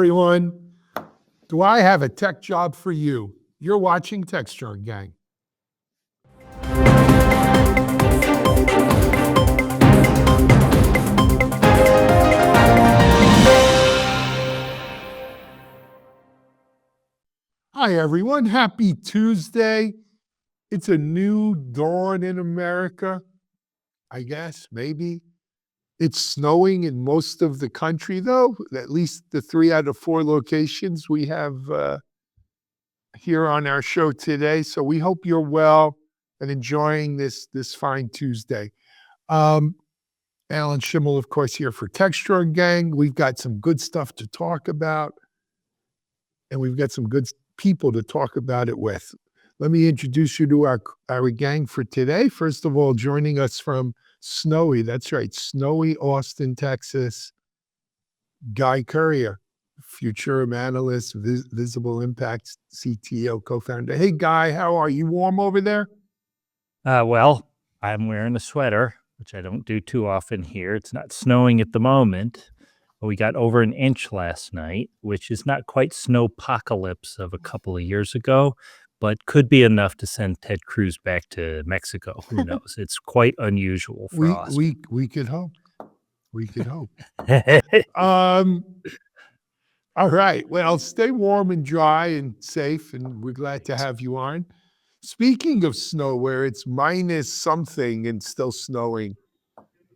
everyone. Do I have a tech job for you? You're watching Techstrong, gang. Hi, everyone. Happy Tuesday. It's a new dawn in America, I guess, maybe. It's snowing in most of the country, though, at least the 3 out of 4 locations we have here on our show today. So we hope you're well and enjoying this fine Tuesday. Alan Schimmel, of course, here for Techstrong, gang. We've got some good stuff to talk about, and we've got some good people to talk about it with. Let me introduce you to our gang for today. First of all, joining us from snowy, that's right, snowy Austin, Texas, Guy Currier, Futurum analyst, Visible Impact CTO, co-founder. Hey, Guy, how are you? Warm over there? Well, I'm wearing a sweater, which I don't do too often here. It's not snowing at the moment. But we got over an inch last night, which is not quite snowpocalypse of a couple of years ago, but could be enough to send Ted Cruz back to Mexico. Who knows? It's quite unusual for us. We could hope. We could hope. All right. Well, stay warm and dry and safe, and we're glad to have you on. Speaking of snow, where it's minus something and still snowing,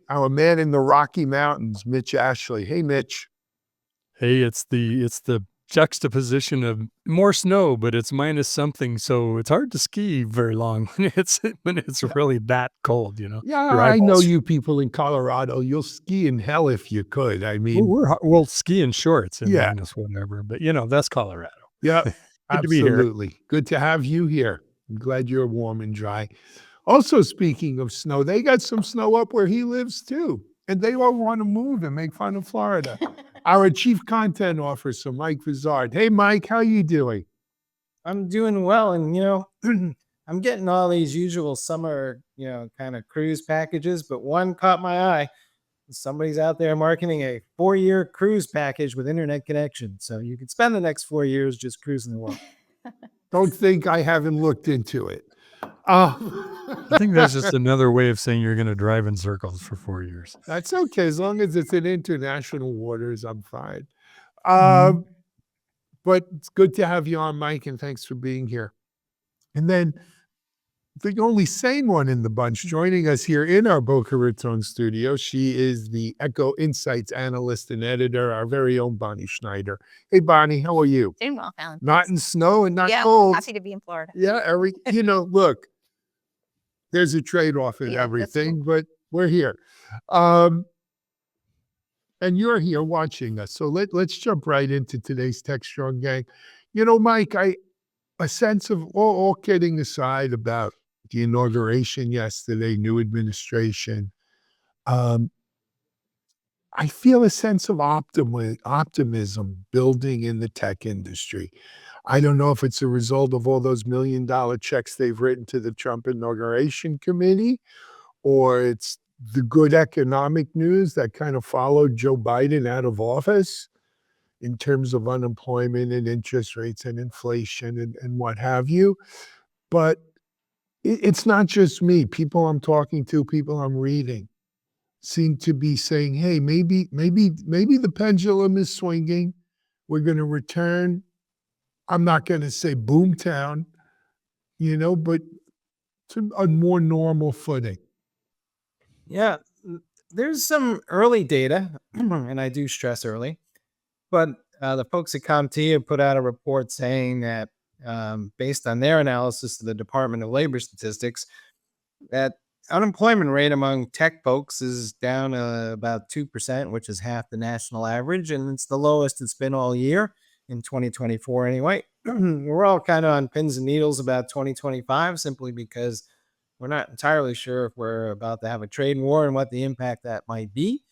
our man in the Rocky Mountains, Mitch Ashley. Hey, Mitch. Hey, it's the juxtaposition of more snow, but it's minus something, so it's hard to ski very long when it's really that cold, you know. Yeah, I know you people in Colorado. You'll ski in hell if you could. I mean, we'll ski in shorts and Yeah. minus whatever, but that's Colorado. Yeah, Good to be here. absolutely. Good to have you here. I'm glad you're warm and dry. Also, speaking of snow, they got some snow up where he lives too, and they all want to move and make fun of Florida. Our chief content officer, Mike Vizard. Hey, Mike, how you doing? I'm doing well, and I'm getting all these usual summer, kind of cruise packages, but one caught my eye. Somebody's out there marketing a 4-year cruise package with internet connection, so you can spend the next 4 years just cruising the world. Don't think I haven't looked into it. I think that's just another way of saying you're going to drive in circles for 4 years. That's okay. As long as it's in international waters, I'm fine. But it's good to have you on, Mike, and thanks for being here. And then the only sane one in the bunch joining us here in our Boca Raton studio, she is the Echo Insights analyst and editor, our very own Bonnie Schneider. Hey, Bonnie, how are you? Doing well, Alan. Not in snow and not Yeah, cold. happy to be in Florida. Yeah, look, there's a trade-off in Yeah, that's everything, but we're here. And you're here watching us. So let's jump right into today's Techstrong, gang. Mike, a sense of all kidding aside about the inauguration yesterday, new administration, I feel a sense of optimism building in the tech industry. I don't know if it's a result of all those $1 million checks they've written to the Trump inauguration committee, or it's the good economic news that kind of followed Joe Biden out of office in terms of unemployment and interest rates and inflation and what have you. But it's not just me. People I'm talking to, people I'm reading, seem to be saying, hey, maybe the pendulum is swinging. We're going to return. I'm not going to say boomtown, but to a more normal footing. Yeah, there's some early data, and I do stress early, but the folks at CompTIA have put out a report saying that based on their analysis of the Department of Labor Statistics, that unemployment rate among tech folks is down about 2%, which is half the national average, and it's the lowest it's been all year in 2024 anyway. We're all kind of on pins and needles about 2025 simply because we're not entirely sure if we're about to have a trade war and what the impact that might be.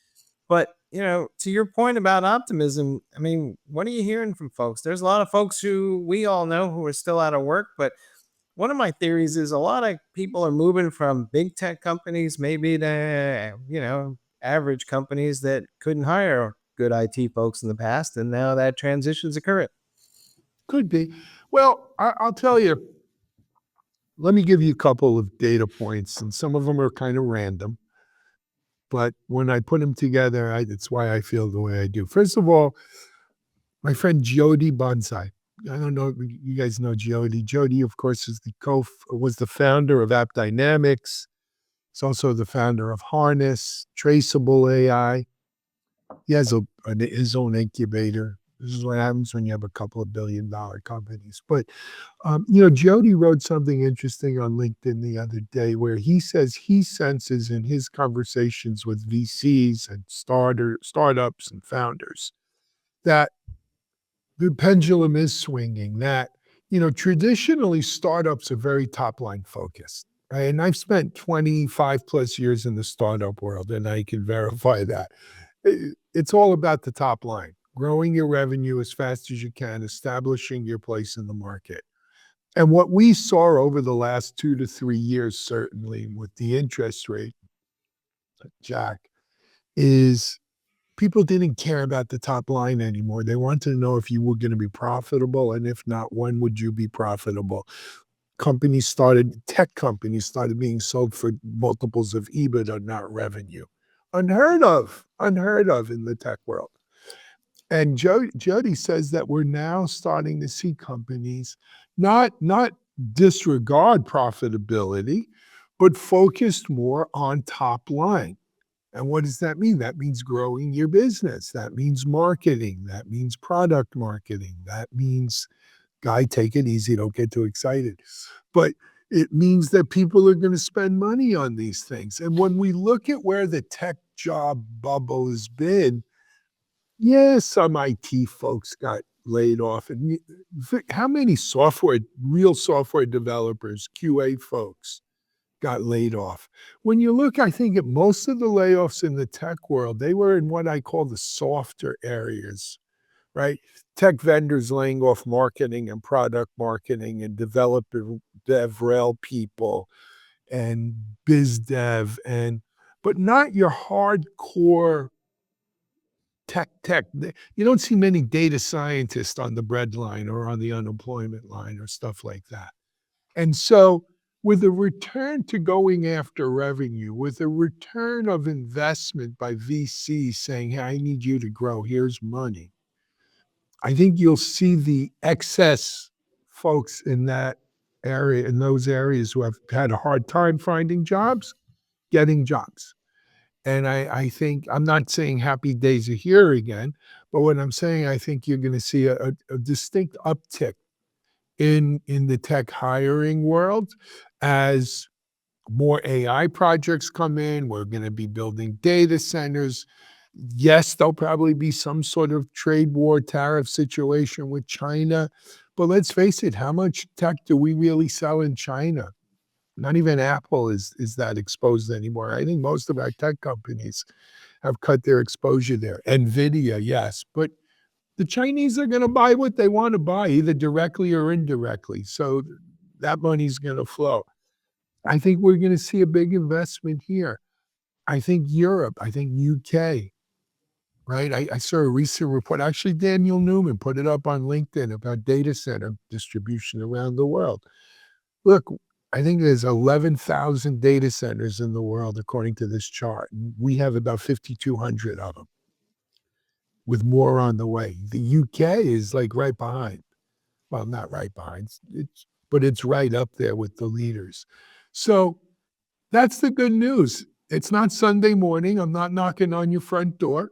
But, to your point about optimism, I mean, what are you hearing from folks? There's a lot of folks who we all know who are still out of work, but one of my theories is a lot of people are moving from big tech companies maybe to, average companies that couldn't hire good IT folks in the past, and now that transition's occurring. Could be. Well, I'll tell you, let me give you a couple of data points, and some of them are kind of random. But when I put them together, it's why I feel the way I do. First of all, my friend Jody Bonsai. I don't know if you guys know Jody. Jody, of course, is was the founder of App Dynamics. He's also the founder of Harness, Traceable AI. He has his own incubator. This is what happens when you have a couple of billion-dollar companies. But Jody wrote something interesting on LinkedIn the other day where he says he senses in his conversations with VCs and startups and founders that the pendulum is swinging, that, traditionally startups are very top-line focused, right? And I've spent 25 plus years in the startup world, and I can verify that. It's all about the top line, growing your revenue as fast as you can, establishing your place in the market. And what we saw over the last 2 to 3 years, certainly with the interest rate, Jack, is people didn't care about the top line anymore. They wanted to know if you were going to be profitable, and if not, when would you be profitable? Tech companies started being sold for multiples of EBITDA, not revenue. Unheard of in the tech world. And Jody says that we're now starting to see companies not disregard profitability, but focused more on top line. And what does that mean? That means growing your business. That means marketing. That means product marketing. That means, Guy, take it easy. Don't get too excited. But it means that people are going to spend money on these things. And when we look at where the tech job bubble has been, some IT folks got laid off. And how many real software developers, QA folks, got laid off? When you look, I think at most of the layoffs in the tech world, they were in what I call the softer areas, right? Tech vendors laying off marketing and product marketing and DevRel people and biz dev, but not your hardcore tech. You don't see many data scientists on the breadline or on the unemployment line or stuff like that. And so with a return to going after revenue, with a return of investment by VCs saying, hey, I need you to grow, here's money, I think you'll see the excess folks in those areas who have had a hard time finding jobs, getting jobs. And I think, I'm not saying happy days are here again, but what I'm saying, I think you're going to see a distinct uptick in the tech hiring world as more AI projects come in. We're going to be building data centers. Yes, there'll probably be some sort of trade war tariff situation with China. But let's face it, how much tech do we really sell in China? Not even Apple is that exposed anymore. I think most of our tech companies have cut their exposure there. NVIDIA, yes. But the Chinese are going to buy what they want to buy, either directly or indirectly. So that money's going to flow. I think we're going to see a big investment here. I think Europe, I think UK, right? I saw a recent report, actually Daniel Newman put it up on LinkedIn about data center distribution around the world. Look, I think there's 11,000 data centers in the world, according to this chart. We have about 5,200 of them, with more on the way. The UK is like right behind. Well, not right behind, but it's right up there with the leaders. So that's the good news. It's not Sunday morning. I'm not knocking on your front door,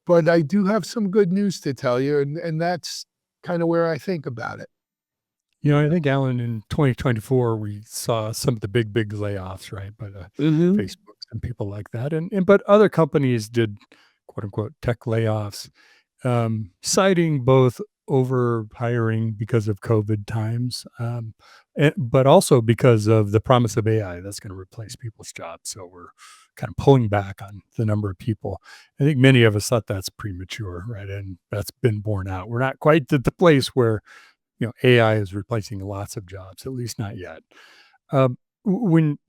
but I do have some good news to tell you, and that's kind of where I think about it. I think, Alan, in 2024, we saw some of the big layoffs, right? But Facebook and people like that. But other companies did, quote unquote, tech layoffs, citing both over hiring because of COVID times, but also because of the promise of AI that's going to replace people's jobs. So we're kind of pulling back on the number of people. I think many of us thought that's premature, right? And that's been borne out. We're not quite at the place where AI is replacing lots of jobs, at least not yet. To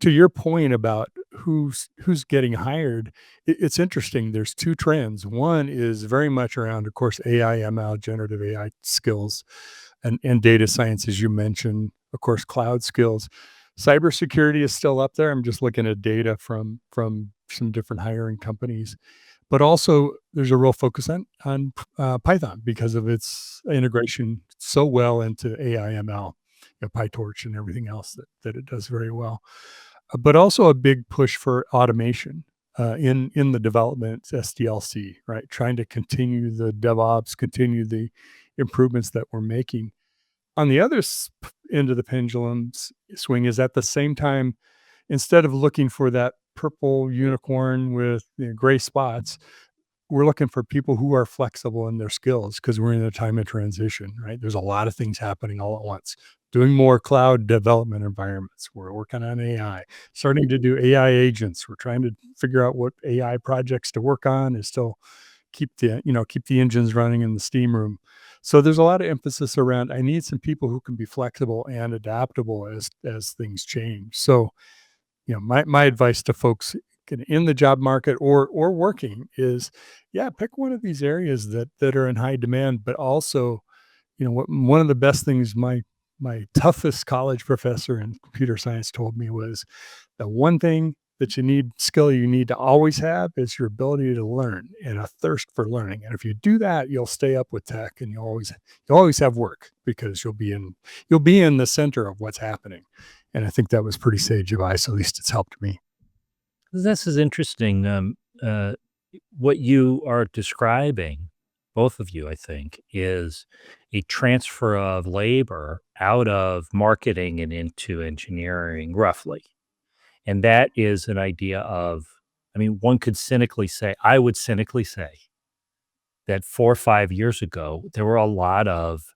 your point about who's getting hired, it's interesting. There's two trends. One is very much around, of course, AI, ML, generative AI skills, and data science, as you mentioned. Of course, cloud skills. Cybersecurity is still up there. I'm just looking at data from some different hiring companies. But also, there's a real focus on Python because of its integration so well into AI, ML, PyTorch, and everything else that it does very well. But also a big push for automation in the development SDLC, right? Trying to continue the DevOps, continue the improvements that we're making. On the other end of the pendulum swing is at the same time, instead of looking for that purple unicorn with gray spots, we're looking for people who are flexible in their skills because we're in a time of transition, right? There's a lot of things happening all at once. Doing more cloud development environments. We're working on AI, starting to do AI agents. We're trying to figure out what AI projects to work on and still keep the engines running in the steam room. So there's a lot of emphasis around, I need some people who can be flexible and adaptable as things change. So, my advice to folks in the job market or working is, pick one of these areas that are in high demand, but also, one of the best things my toughest college professor in computer science told me was the one thing that you need to always have is your ability to learn and a thirst for learning. And if you do that, you'll stay up with tech and you'll always have work because you'll be in the center of what's happening. And I think that was pretty sage advice. At least it's helped me. This is interesting. What you are describing, both of you, I think, is a transfer of labor out of marketing and into engineering, roughly. And that is an idea of, one could I would cynically say that 4 or 5 years ago, there were a lot of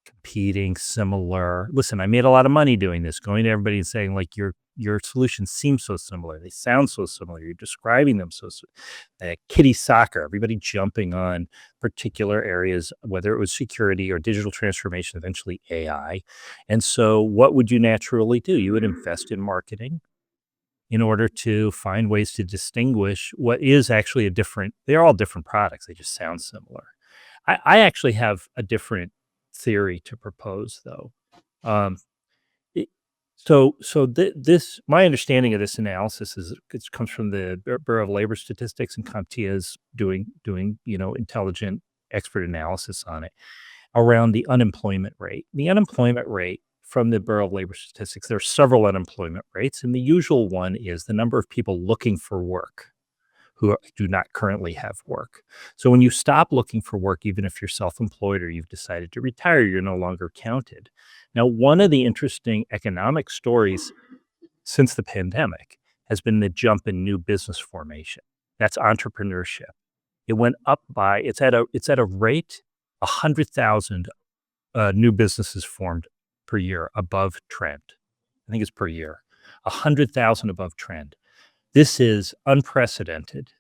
competing similar, listen, I made a lot of money doing this, going to everybody and saying, like, your solutions seem so similar. They sound so similar. You're describing them kiddie soccer, everybody jumping on particular areas, whether it was security or digital transformation, eventually AI. And so what would you naturally do? You would invest in marketing in order to find ways to distinguish what is actually they're all different products. They just sound similar. I actually have a different theory to propose, though. My understanding of this analysis is it comes from the Bureau of Labor Statistics, and CompTIA is doing intelligent expert analysis on it around the unemployment rate. The unemployment rate from the Bureau of Labor Statistics, there are several unemployment rates, and the usual one is the number of people looking for work who do not currently have work. So when you stop looking for work, even if you're self-employed or you've decided to retire, you're no longer counted. Now, one of the interesting economic stories since the pandemic has been the jump in new business formation. That's entrepreneurship. It went up by, it's at a rate, 100,000 new businesses formed per year above trend. I think it's per year. 100,000 above trend. This is unprecedented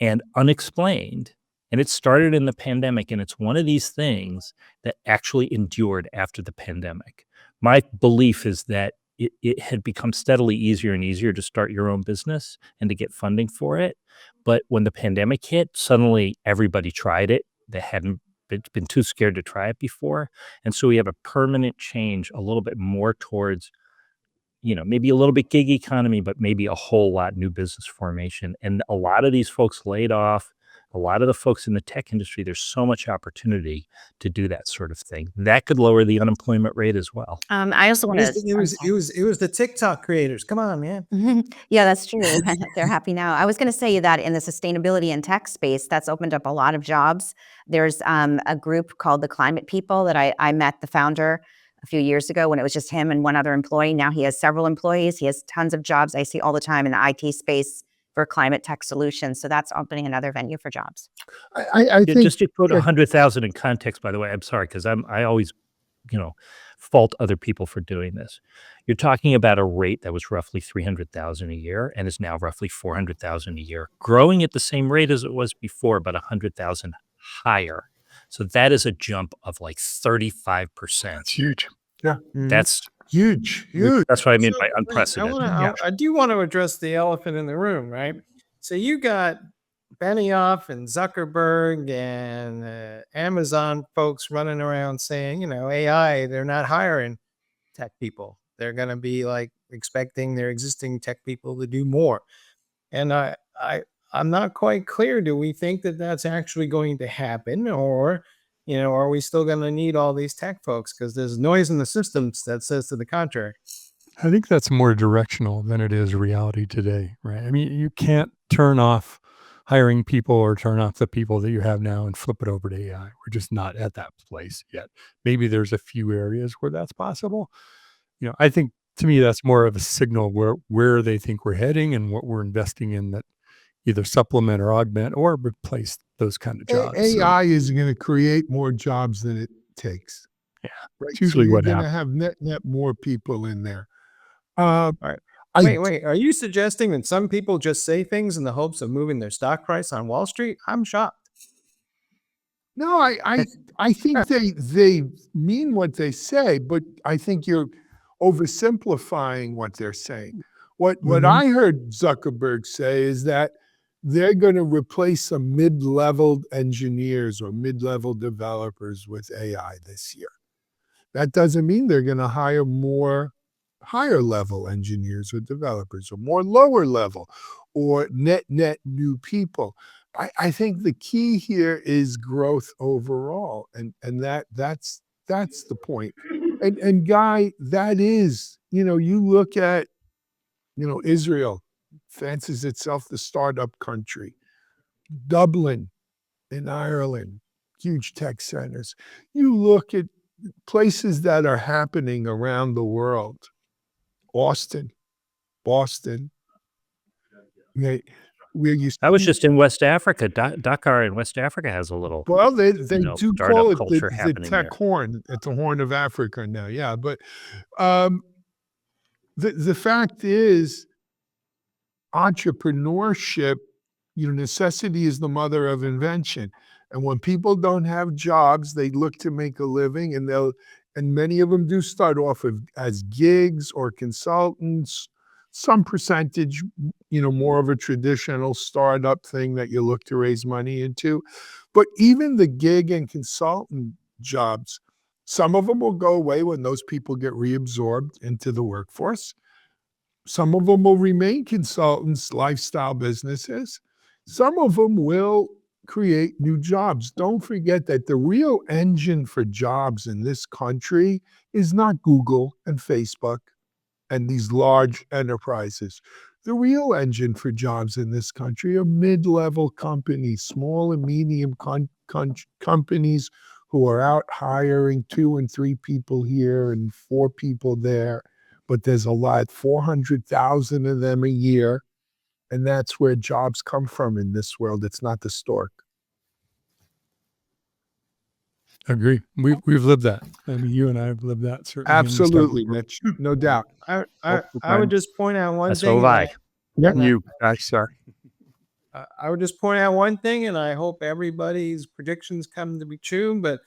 and unexplained. And it started in the pandemic, and it's one of these things that actually endured after the pandemic. My belief is that it had become steadily easier and easier to start your own business and to get funding for it. But when the pandemic hit, suddenly everybody tried it that hadn't been too scared to try it before. And so we have a permanent change, a little bit more towards, maybe a little bit gig economy, but maybe a whole lot new business formation. And a lot of these folks laid off, a lot of the folks in the tech industry, there's so much opportunity to do that sort of thing. That could lower the unemployment rate as well. I also want to. It was the TikTok creators. Come on, man. Yeah, that's true. They're happy now. I was going to say that in the sustainability and tech space, that's opened up a lot of jobs. There's a group called the Climate People that I met the founder a few years ago when it was just him and one other employee. Now he has several employees. He has tons of jobs I see all the time in the IT space for climate tech solutions. So that's opening another venue for jobs. I think just to put 100,000 in context, by the way, I'm sorry, because I always, fault other people for doing this. You're talking about a rate that was roughly 300,000 a year and is now roughly 400,000 a year, growing at the same rate as it was before, but 100,000 higher. So that is a jump of like 35%. It's huge. Yeah. That's Huge, huge. That's what I mean So, by wait, unprecedented. I do want to address the elephant in the room, right? So you got Benioff and Zuckerberg and Amazon folks running around saying, AI, they're not hiring tech people. They're going to be like expecting their existing tech people to do more. And I'm not quite clear. Do we think that that's actually going to happen, or are we still going to need all these tech folks? Because there's noise in the systems that says to the contrary. I think that's more directional than it is reality today, right? I mean, you can't turn off hiring people or turn off the people that you have now and flip it over to AI. We're just not at that place yet. Maybe there's a few areas where that's possible. I think to me that's more of a signal where they think we're heading and what we're investing in that either supplement or augment or replace those kind of jobs. AI is going to create more jobs than it takes. Yeah, Right. it's usually so what you're going happens. to have net more people in there. All right. Wait. Are you suggesting that some people just say things in the hopes of moving their stock price on Wall Street? I'm shocked. No, I think they mean what they say, but I think you're oversimplifying what they're saying. What I heard Zuckerberg say is that they're going to replace some mid-level engineers or mid-level developers with AI this year. That doesn't mean they're going to hire more higher level engineers or developers or more lower level or net new people. I think the key here is growth overall, and that's the point. And Guy, that is, you look at, Israel fancies itself the startup country. Dublin in Ireland, huge tech centers. You look at places that are happening around the world. Austin, Boston. I was just in West Africa. Dakar in West Africa has a little. Well, they do startup call it culture the happening tech there. horn. It's a horn of Africa now. Yeah, but the fact is, entrepreneurship, necessity is the mother of invention. And when people don't have jobs, they look to make a living, and many of them do start off as gigs or consultants. Some percentage, more of a traditional startup thing that you look to raise money into. But even the gig and consultant jobs, some of them will go away when those people get reabsorbed into the workforce. Some of them will remain consultants, lifestyle businesses. Some of them will create new jobs. Don't forget that the real engine for jobs in this country is not Google and Facebook and these large enterprises. The real engine for jobs in this country are mid-level companies, small and medium companies who are out hiring 2 and 3 people here and 4 people there. But there's a lot, 400,000 of them a year. And that's where jobs come from in this world. It's not the stork. Agree. We've lived that. I mean, you and I have lived that certainly. Absolutely, Mitch. No doubt. I would just point out one That's thing. so have I. You, sorry. I would just point out one thing, and I hope everybody's predictions come to be true. But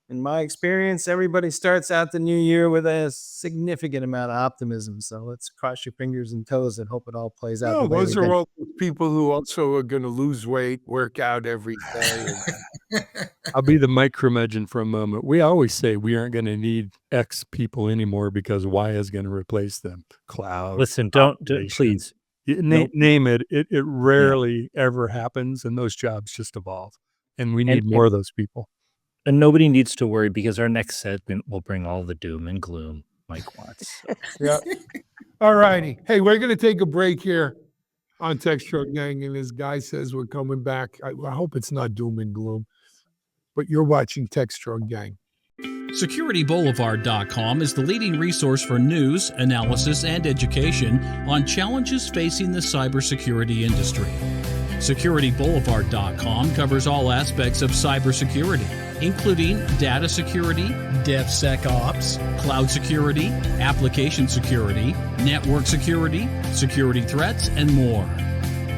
in my experience, everybody starts out the new year with a significant amount of optimism. So let's cross your fingers and toes and hope it all plays out. No, those are all people who also are going to lose weight, work out every day. I'll be the micromagine for a moment. We always say we aren't going to need X people anymore because Y is going to replace them. Cloud. Listen, don't please. Name it. It rarely ever happens, and those jobs just evolve. And we need more of those people. And nobody needs to worry because our next segment will bring all the doom and gloom Mike wants. So. Yeah. All righty. Hey, we're going to take a break here on Techstrong Gang, and as Guy says, we're coming back. I hope it's not doom and gloom, but you're watching Techstrong Gang. SecurityBoulevard.com is the leading resource for news, analysis, and education on challenges facing the cybersecurity industry. SecurityBoulevard.com covers all aspects of cybersecurity, including data security, DevSecOps, cloud security, application security, network security, security threats, and more.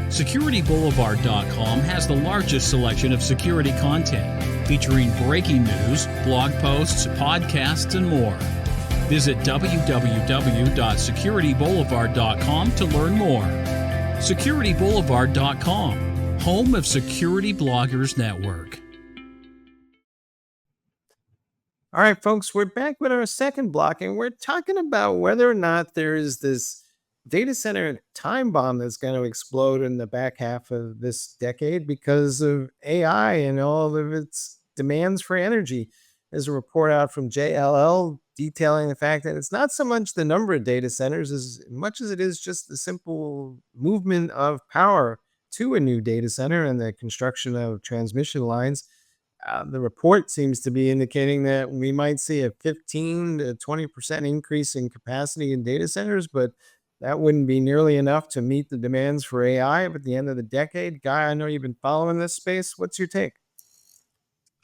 SecurityBoulevard.com has the largest selection of security content, featuring breaking news, blog posts, podcasts, and more. Visit www.securityboulevard.com to learn more. SecurityBoulevard.com, home of Security Bloggers Network. All right, folks, we're back with our second block, and we're talking about whether or not there is this data center time bomb that's going to explode in the back half of this decade because of AI and all of its demands for energy. There's a report out from JLL detailing the fact that it's not so much the number of data centers as much as it is just the simple movement of power to a new data center and the construction of transmission lines. The report seems to be indicating that we might see a 15 to 20% increase in capacity in data centers, but that wouldn't be nearly enough to meet the demands for AI at the end of the decade. Guy, I know you've been following this space. What's your take?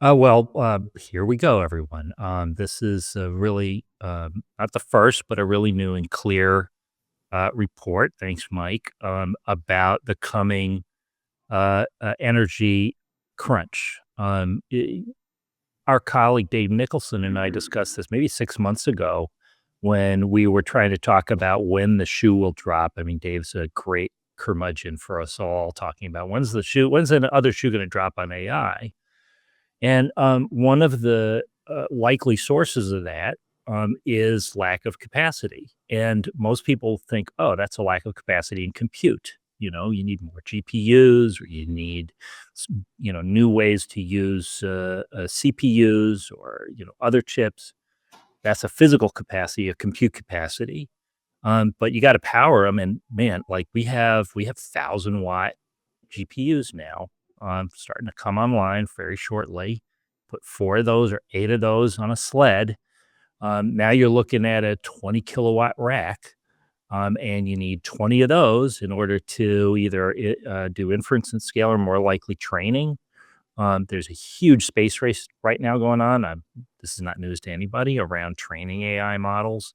Here we go, everyone. This is really not the first, but a really new and clear report. Thanks, Mike, about the coming energy crunch. Our colleague Dave Nicholson and I discussed this maybe 6 months ago when we were trying to talk about when the shoe will drop. I mean, Dave's a great curmudgeon for us all, talking about when's the other shoe going to drop on AI. And one of the likely sources of that is lack of capacity. And most people think, oh, that's a lack of capacity in compute. You know, you need more GPUs, or you need, new ways to use CPUs or, other chips. That's a physical capacity, a compute capacity. But you got to power them. And man, like we have 1,000-watt GPUs now, starting to come online very shortly. Put 4 of those or 8 of those on a sled. Now you're looking at a 20 kilowatt rack, and you need 20 of those in order to either do inference and scale or more likely training. There's a huge space race right now going on. This is not news to anybody around training AI models.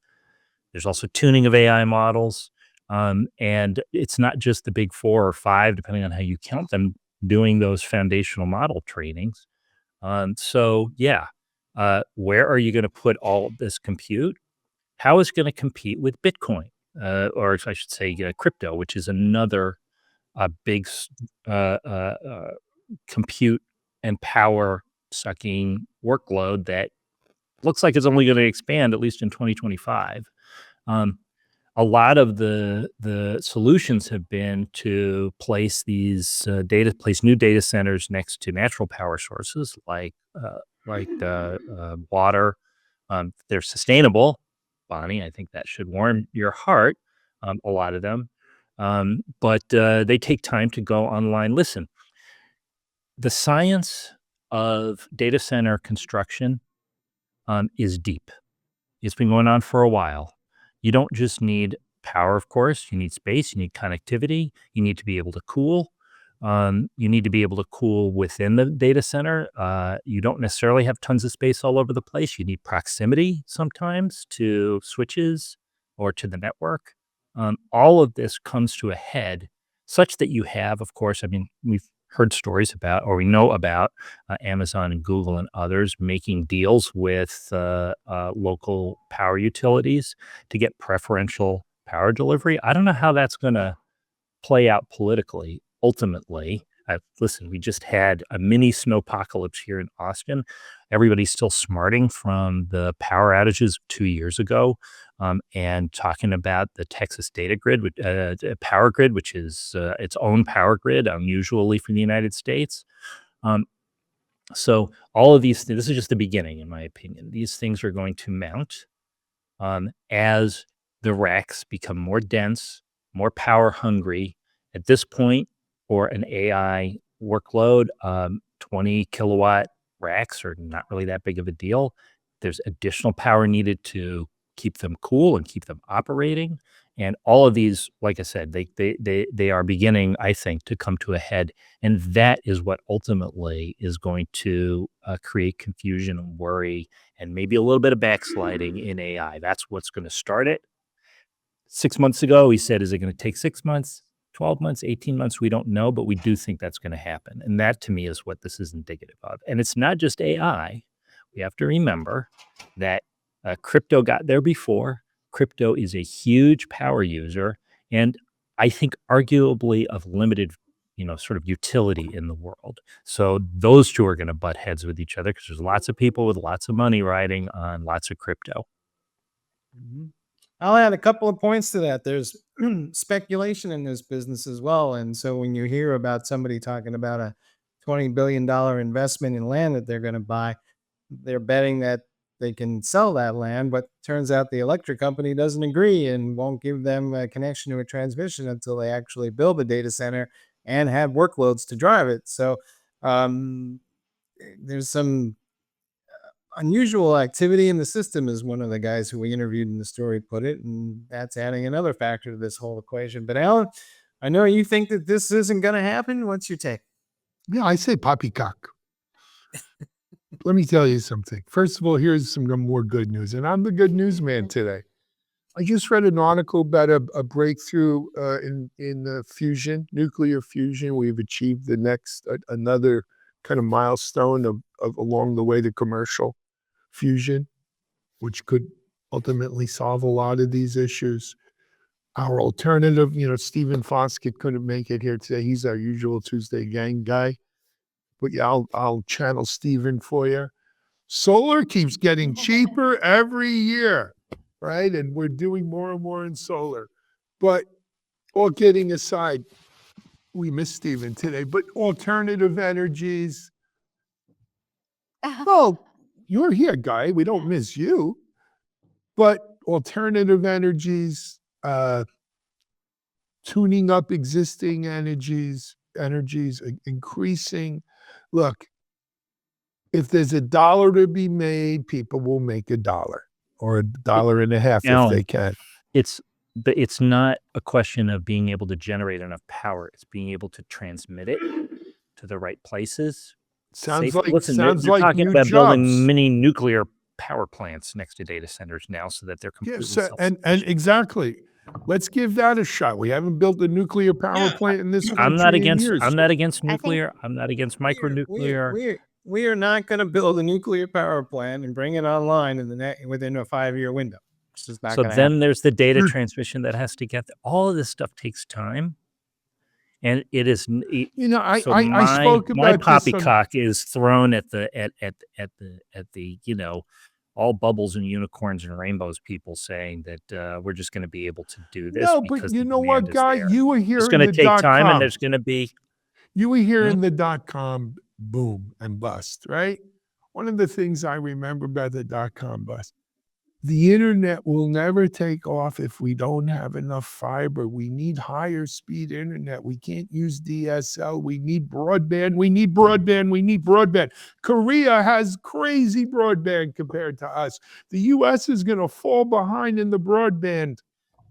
There's also tuning of AI models. And it's not just the big 4 or 5, depending on how you count them, doing those foundational model trainings. Where are you going to put all of this compute? How is it going to compete with Bitcoin? Or I should say crypto, which is another big compute and power sucking workload that looks like it's only going to expand, at least in 2025. A lot of the solutions have been to place these new data centers next to natural power sources like water. They're sustainable, Bonnie. I think that should warm your heart. A lot of them, but they take time to go online. Listen, the science of data center construction is deep. It's been going on for a while. You don't just need power, of course. You need space. You need connectivity. You need to be able to cool. You need to be able to cool within the data center. You don't necessarily have tons of space all over the place. You need proximity sometimes to switches or to the network. All of this comes to a head such that you have, of course, I mean, we've heard stories about, or we know about Amazon and Google and others making deals with local power utilities to get preferential power delivery. I don't know how that's going to play out politically. Ultimately, listen, we just had a mini snowpocalypse here in Austin. Everybody's still smarting from the power outages 2 years ago, and talking about the Texas power grid, which is its own power grid, unusually for the United States. So all of these things, this is just the beginning, in my opinion. These things are going to mount as the racks become more dense, more power hungry. At this point, for an AI workload, 20 kilowatt racks are not really that big of a deal. There's additional power needed to keep them cool and keep them operating. And all of these, like I said, they are beginning, I think, to come to a head. And that is what ultimately is going to create confusion and worry and maybe a little bit of backsliding in AI. That's what's going to start it. 6 months ago, he said, is it going to take 6 months, 12 months, 18 months? We don't know, but we do think that's going to happen. And that, to me, is what this is indicative of. And it's not just AI. We have to remember that Crypto got there before. Crypto is a huge power user, and I think arguably of limited, sort of utility in the world. So those two are going to butt heads with each other because there's lots of people with lots of money riding on lots of crypto. Mhm. I'll add a couple of points to that. There's speculation in this business as well. And so when you hear about somebody talking about a $20 billion investment in land that they're going to buy, they're betting that they can sell that land, but turns out the electric company doesn't agree and won't give them a connection to a transmission until they actually build the data center and have workloads to drive it. So um, there's some unusual activity in the system, is one of the guys who we interviewed in the story put it, and that's adding another factor to this whole equation. But Alan, I know you think that this isn't going to happen. What's your take? Yeah, I say poppycock. Let me tell you something. First of all, here's some more good news, and I'm the good news man today. I just read an article about a breakthrough in fusion, nuclear fusion. We've achieved the next another kind of milestone of along the way to commercial fusion, which could ultimately solve a lot of these issues. Our alternative, Stephen Foskett couldn't make it here today. He's our usual Tuesday gang guy. But yeah, I'll channel Stephen for you. Solar keeps getting cheaper every year, right? And we're doing more and more in solar. But all kidding aside, we miss Stephen today, but alternative energies. Well, you're here, Guy. We don't miss you. But alternative energies, tuning up existing energies, increasing. Look, if there's $1 to be made, people will make $1 or $1.50 if they can. But it's not a question of being able to generate enough power. It's being able to transmit it to the right places. Sounds safely. like Listen, sounds they're like talking new about jobs. building mini nuclear power plants next to data centers now, so that they're completely and self-sufficient. exactly. Let's give that a shot. We haven't built a nuclear power plant in this country I'm not in against. years. I'm not against I think- nuclear. I'm not against micronuclear. We are not going to build a nuclear power plant and bring it online within a 5-year window. It's just not So going to then happen. there's the data transmission that has to get. All of this stuff takes time, and it is. I So I spoke my about this on, poppycock is thrown at the all bubbles and unicorns and rainbows people saying that we're just going to be able to do this no, because but you the know what, demand is Guy? there. You were here It's in going to the take time, and .com. there's going to be. You were here in the .com boom and bust, right? One of the things I remember about the .com bust, the internet will never take off if we don't have enough fiber. We need higher speed internet. We can't use DSL. We need broadband. We need broadband. We need broadband. Korea has crazy broadband compared to us. The US is going to fall behind in the broadband.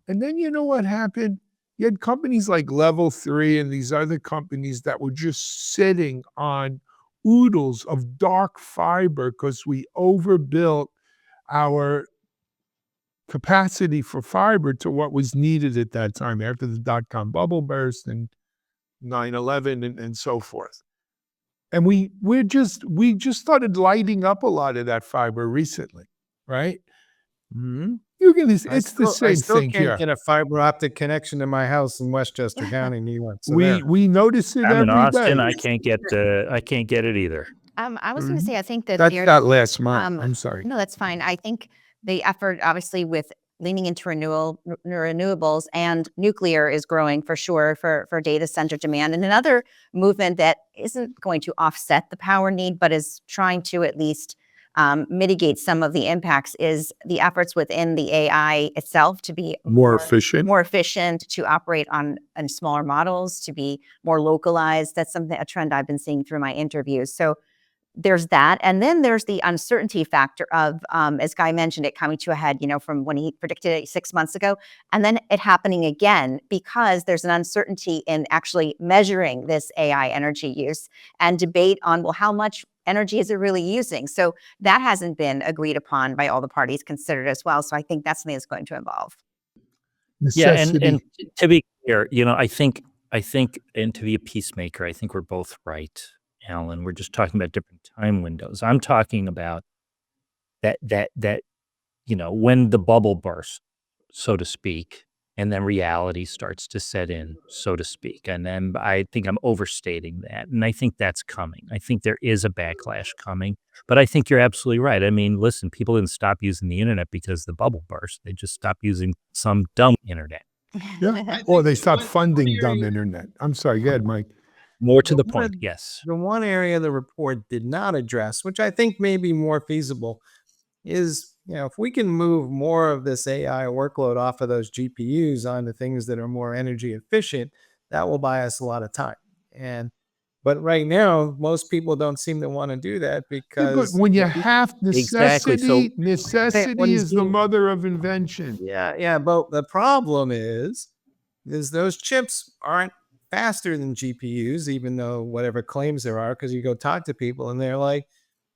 And then you know what happened? You had companies like Level 3 and these other companies that were just sitting on oodles of dark fiber because we overbuilt our capacity for fiber to what was needed at that time after the dot-com bubble burst and 9/11 and so forth. And we just started lighting up a lot of that fiber recently, right? Mhm. You're gonna. I It's the still same thing can't here. get a fiber optic connection to my house in Westchester County, New York. So We notice it I'm in every Austin. day. I can't get it either. I was going to say, I think that That's there- not last month. um, I'm sorry. No, that's fine. I think the effort, obviously, with leaning into renewables and nuclear is growing for sure for data center demand. And another movement that isn't going to offset the power need, but is trying to at least mitigate some of the impacts is the efforts within the AI itself to be More efficient. more efficient, to operate on smaller models, to be more localized. That's a trend I've been seeing through my interviews. So there's that. And then there's the uncertainty factor of, as Guy mentioned, it coming to a head, from when he predicted it 6 months ago, and then it happening again because there's an uncertainty in actually measuring this AI energy use and debate on, well, how much energy is it really using? So that hasn't been agreed upon by all the parties considered as well. So I think that's something that's going to evolve. Yeah, Necessity. and to be clear, I think, and to be a peacemaker, I think we're both right, Alan. We're just talking about different time windows. I'm talking about that when the bubble bursts, so to speak, and then reality starts to set in, so to speak. And then I think I'm overstating that. And I think that's coming. I think there is a backlash coming. But I think you're absolutely right. I mean, listen, people didn't stop using the internet because the bubble burst. They just stopped using some dumb internet. Yeah. Or they stopped funding dumb internet. I'm sorry. Go ahead, Mike. More to The the point, one- yes. The one area the report did not address, which I think may be more feasible, is if we can move more of this AI workload off of those GPUs onto things that are more energy efficient, that will buy us a lot of time. But right now, most people don't seem to want to do that Yeah, because but when you have Exactly. So necessity is the mother of invention. yeah. But the problem is those chips aren't faster than GPUs, even though whatever claims there are, because you go talk to people and they're like,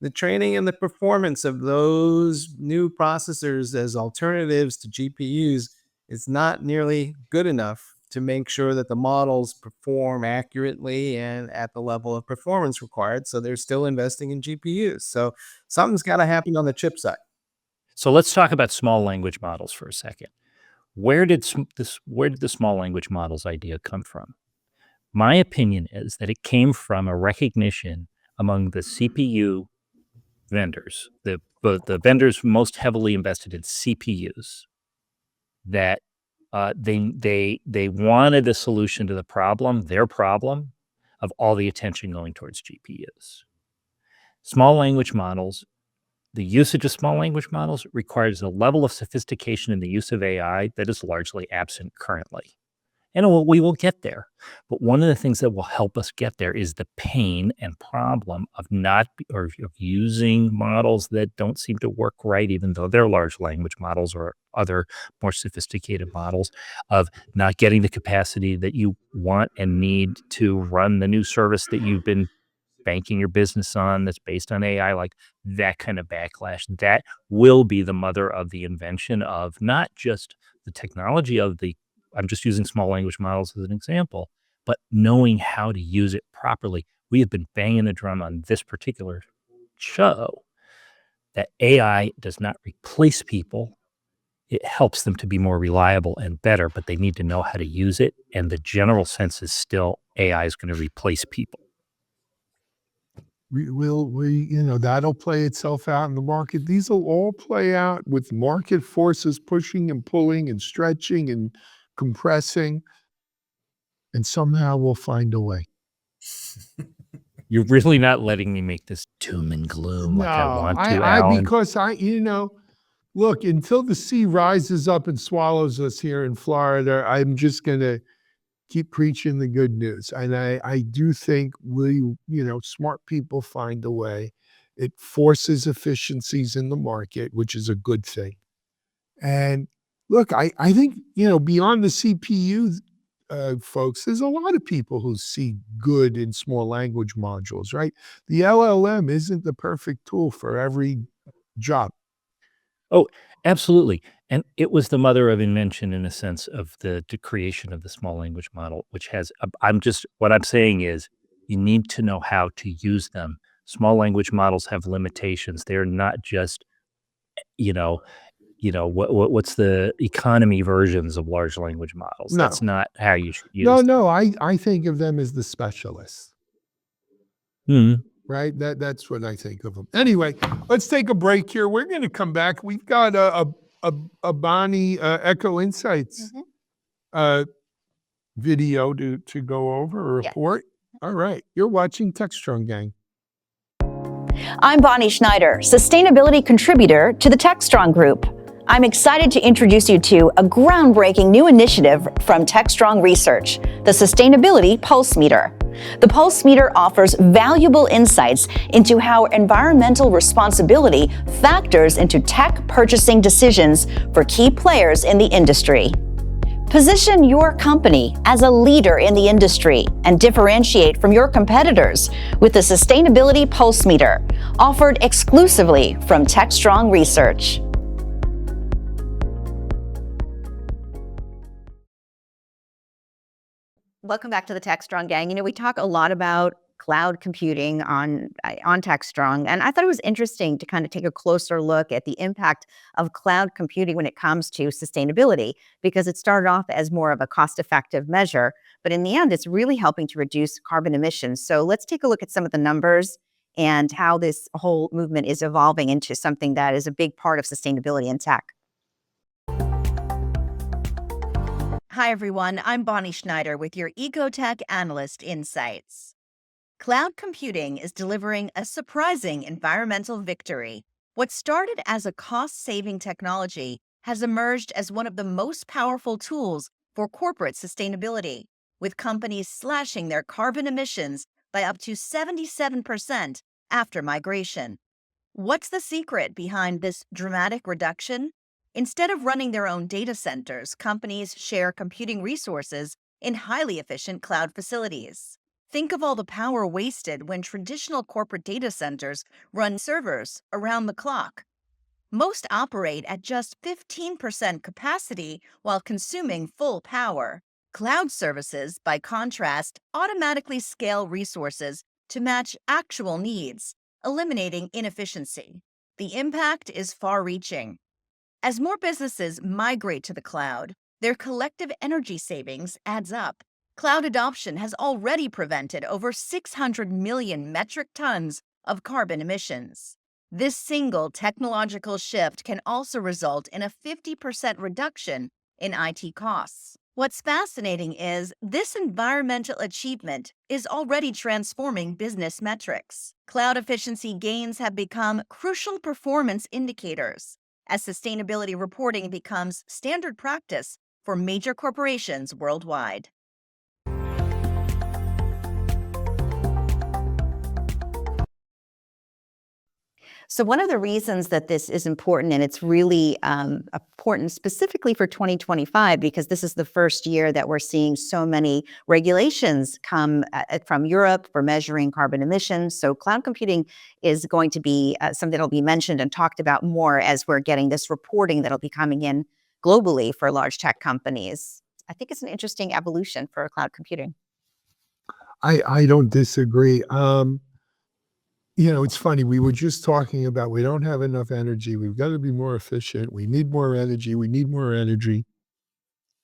the training and the performance of those new processors as alternatives to GPUs is not nearly good enough to make sure that the models perform accurately and at the level of performance required. So they're still investing in GPUs. So something's got to happen on the chip side. So let's talk about small language models for a second. Where did the small language models idea come from? My opinion is that it came from a recognition among the CPU vendors, the vendors most heavily invested in CPUs, that they wanted a solution to their problem of all the attention going towards GPUs. Small language models, the usage of small language models requires a level of sophistication in the use of AI that is largely absent currently. And we will get there. But one of the things that will help us get there is the pain and problem of of using models that don't seem to work right, even though they're large language models or other more sophisticated models, of not getting the capacity that you want and need to run the new service that you've been banking your business on that's based on AI, like that kind of backlash. That will be the mother of the invention of not just the technology of I'm just using small language models as an example, but knowing how to use it properly. We have been banging the drum on this particular show that AI does not replace people. It helps them to be more reliable and better, but they need to know how to use it. And the general sense is still AI is going to replace people. That'll play itself out in the market. These will all play out with market forces pushing and pulling and stretching and compressing, and somehow we'll find a way. You're really not letting me make this doom and gloom like I want to, Alan. Because look, until the sea rises up and swallows us here in Florida, I'm just going to keep preaching the good news. And I do think smart people find a way. It forces efficiencies in the market, which is a good thing. And look, I think, beyond the CPU folks, there's a lot of people who see good in small language modules, right? The LLM isn't the perfect tool for every job. Oh, absolutely. And it was the mother of invention in a sense of the creation of the small language model, which has, what I'm saying is you need to know how to use them. Small language models have limitations. They're not just, what's the economy versions of large language models. No. That's not how you should use them. No, I think of them as the specialists. Mhm. Right? That's what I think of them. Anyway, let's take a break here. We're going to come back. We've got a Bonnie Echo Insights video to go over, a report. All right. You're watching Techstrong, gang. I'm Bonnie Schneider, sustainability contributor to the Techstrong Group. I'm excited to introduce you to a groundbreaking new initiative from Techstrong Research, the Sustainability Pulse Meter. The Pulse Meter offers valuable insights into how environmental responsibility factors into tech purchasing decisions for key players in the industry. Position your company as a leader in the industry and differentiate from your competitors with the Sustainability Pulse Meter, offered exclusively from Techstrong Research. Welcome back to the Techstrong gang. We talk a lot about cloud computing on Techstrong. And I thought it was interesting to kind of take a closer look at the impact of cloud computing when it comes to sustainability, because it started off as more of a cost-effective measure, but in the end, it's really helping to reduce carbon emissions. So let's take a look at some of the numbers and how this whole movement is evolving into something that is a big part of sustainability in tech. Hi, everyone. I'm Bonnie Schneider with your Ecotech Analyst Insights. Cloud computing is delivering a surprising environmental victory. What started as a cost-saving technology has emerged as one of the most powerful tools for corporate sustainability, with companies slashing their carbon emissions by up to 77% after migration. What's the secret behind this dramatic reduction? Instead of running their own data centers, companies share computing resources in highly efficient cloud facilities. Think of all the power wasted when traditional corporate data centers run servers around the clock. Most operate at just 15% capacity while consuming full power. Cloud services, by contrast, automatically scale resources to match actual needs, eliminating inefficiency. The impact is far-reaching. As more businesses migrate to the cloud, their collective energy savings adds up. Cloud adoption has already prevented over 600 million metric tons of carbon emissions. This single technological shift can also result in a 50% reduction in IT costs. What's fascinating is this environmental achievement is already transforming business metrics. Cloud efficiency gains have become crucial performance indicators as sustainability reporting becomes standard practice for major corporations worldwide. So one of the reasons that this is important, and it's really important specifically for 2025, because this is the first year that we're seeing so many regulations come from Europe for measuring carbon emissions. So cloud computing is going to be something that will be mentioned and talked about more as we're getting this reporting that'll be coming in globally for large tech companies. I think it's an interesting evolution for cloud computing. I don't disagree. It's funny. We were just talking about we don't have enough energy. We've got to be more efficient. We need more energy. We need more energy.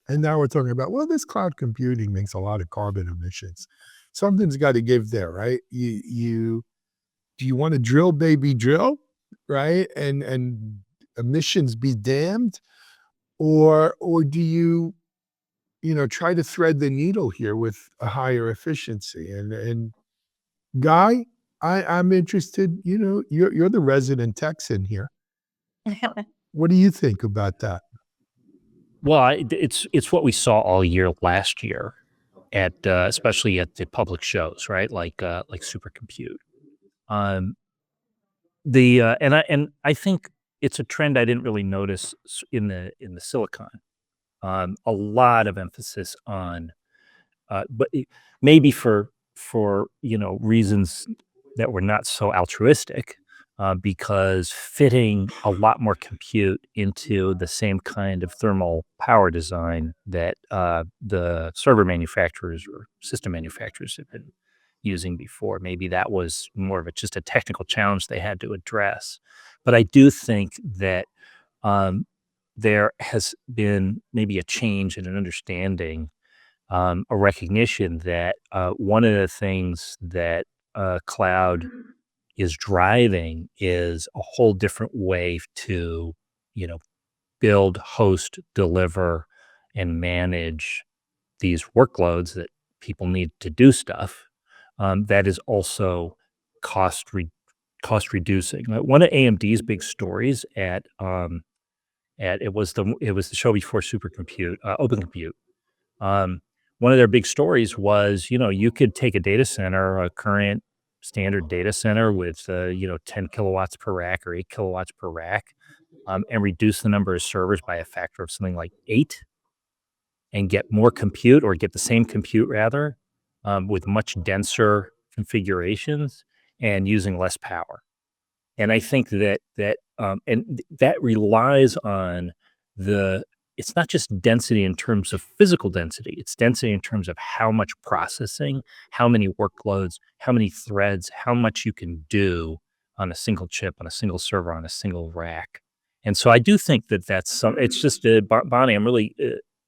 And now we're talking about, well, this cloud computing makes a lot of carbon emissions. Something's got to give there, right? Do you want to drill, baby, drill, right? And emissions be damned, or do you try to thread the needle here with a higher efficiency? And Guy, I'm interested, you're the resident Texan here. What do you think about that? Well, it's what we saw all year last year at especially at the public shows, right? Like Supercompute. Um, and I think it's a trend I didn't really notice in the Silicon. A lot of emphasis on, but maybe for reasons that were not so altruistic, because fitting a lot more compute into the same kind of thermal power design that the server manufacturers or system manufacturers have been using before. Maybe that was more of just a technical challenge they had to address. But I do think that um, there has been maybe a change in an understanding, a recognition that one of the things that cloud is driving is a whole different way to, you know, build, host, deliver, and manage these workloads that people need to do stuff. That is also cost re- cost reducing. One of AMD's big stories at it was the show before Supercompute, Open Compute. One of their big stories was, you could take a data center, a current standard data center with 10 kilowatts per rack or 8 kilowatts per rack, and reduce the number of servers by a factor of something like 8, and get more compute, or get the same compute rather, with much denser configurations and using less power. And I think that relies on the it's not just density in terms of physical density, it's density in terms of how much processing, how many workloads, how many threads, how much you can do on a single chip, on a single server, on a single rack. And so I do think that that's it's just, Bonnie, I'm really,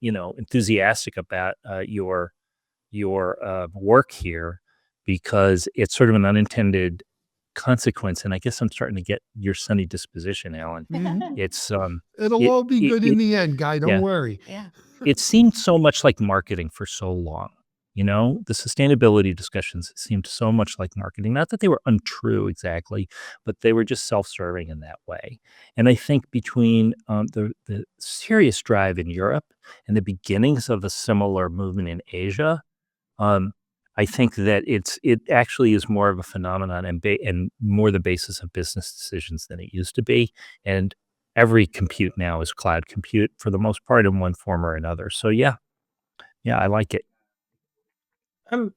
enthusiastic about your work here, because it's sort of an unintended consequence. And I guess I'm starting to get your sunny disposition, Alan. It's It'll it, all be it, good it in the end, Guy. Don't yeah. worry. Yeah. it seemed so much like marketing for so long. The sustainability discussions seemed so much like marketing. Not that they were untrue exactly, but they were just self-serving in that way. And I think between the serious drive in Europe and the beginnings of a similar movement in Asia, um, I think that it actually is more of a phenomenon and more the basis of business decisions than it used to be. And every compute now is cloud compute for the most part in one form or another. So yeah, I like it. I'm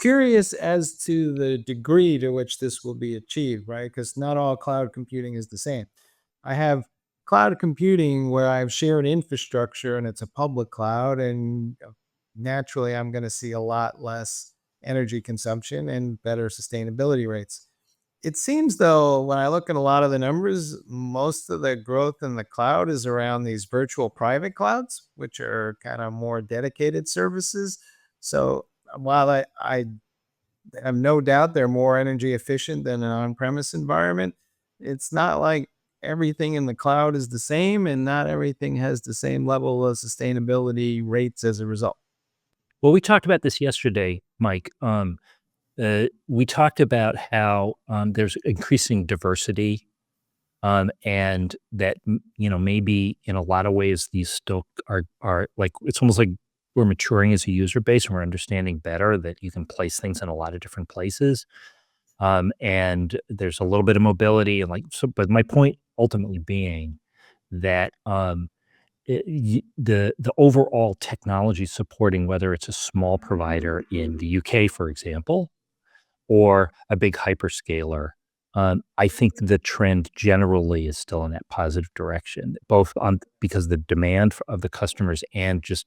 curious as to the degree to which this will be achieved, right? Because not all cloud computing is the same. I have cloud computing where I have shared infrastructure and it's a public cloud, and naturally, I'm going to see a lot less energy consumption and better sustainability rates. It seems though, when I look at a lot of the numbers, most of the growth in the cloud is around these virtual private clouds, which are kind of more dedicated services. So while I have no doubt they're more energy efficient than an on-premise environment, it's not like everything in the cloud is the same, and not everything has the same level of sustainability rates as a result. Well, we talked about this yesterday, Mike. We talked about how there's increasing diversity, and that maybe in a lot of ways these still are like, it's almost like we're maturing as a user base and we're understanding better that you can place things in a lot of different places, and there's a little bit of mobility and like so. But my point ultimately being that the overall technology supporting, whether it's a small provider in the UK, for example, or a big hyperscaler, I think the trend generally is still in that positive direction, both on because the demand of the customers and just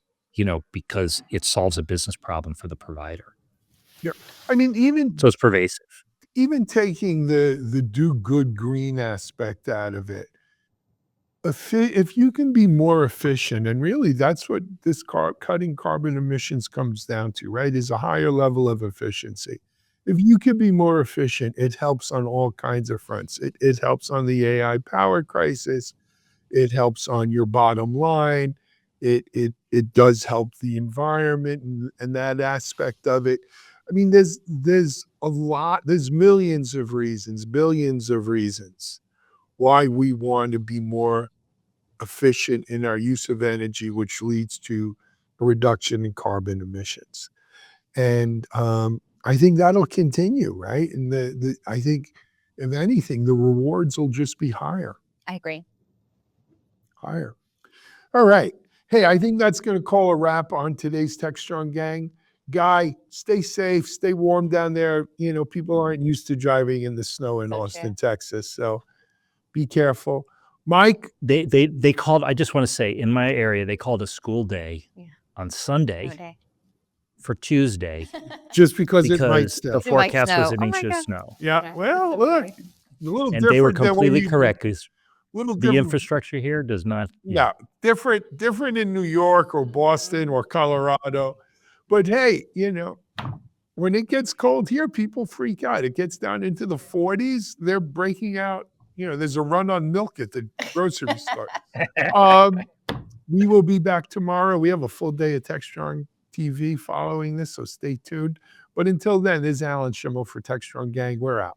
because it solves a business problem for the provider. Yeah. I mean, So it's pervasive. even taking the do good green aspect out of it, if you can be more efficient, and really that's what this cutting carbon emissions comes down to, right? Is a higher level of efficiency. If you can be more efficient, it helps on all kinds of fronts. It helps on the AI power crisis. It helps on your bottom line. It does help the environment and that aspect of it. I mean, there's a lot, there's millions of reasons, billions of reasons why we want to be more efficient in our use of energy, which leads to a reduction in carbon emissions. And I think that'll continue, right? And I think, if anything, the rewards will just be higher, I agree. higher. All right. Hey, I think that's going to call a wrap on today's Techstrong Gang. Guy, stay safe, stay warm down there. People aren't used to driving in the snow in So Austin, Texas, so be careful. Mike? They called, I just want to say, in my area, they called a school day on Sunday Okay. for Tuesday Just because it might because still. the forecast was snow. an Oh inch my of God. snow. Yeah, Okay. well, look, a little And different they were than when completely you- correct, because Little the different. infrastructure here does not. Yeah, different in New York or Boston or Colorado. But hey, when it gets cold here, people freak out. It gets down into the 40s, they're breaking out. There's a run on milk at the grocery store. We will be back tomorrow. We have a full day of Techstrong TV following this, so stay tuned. But until then, this is Alan Schimmel for Techstrong Gang. We're out.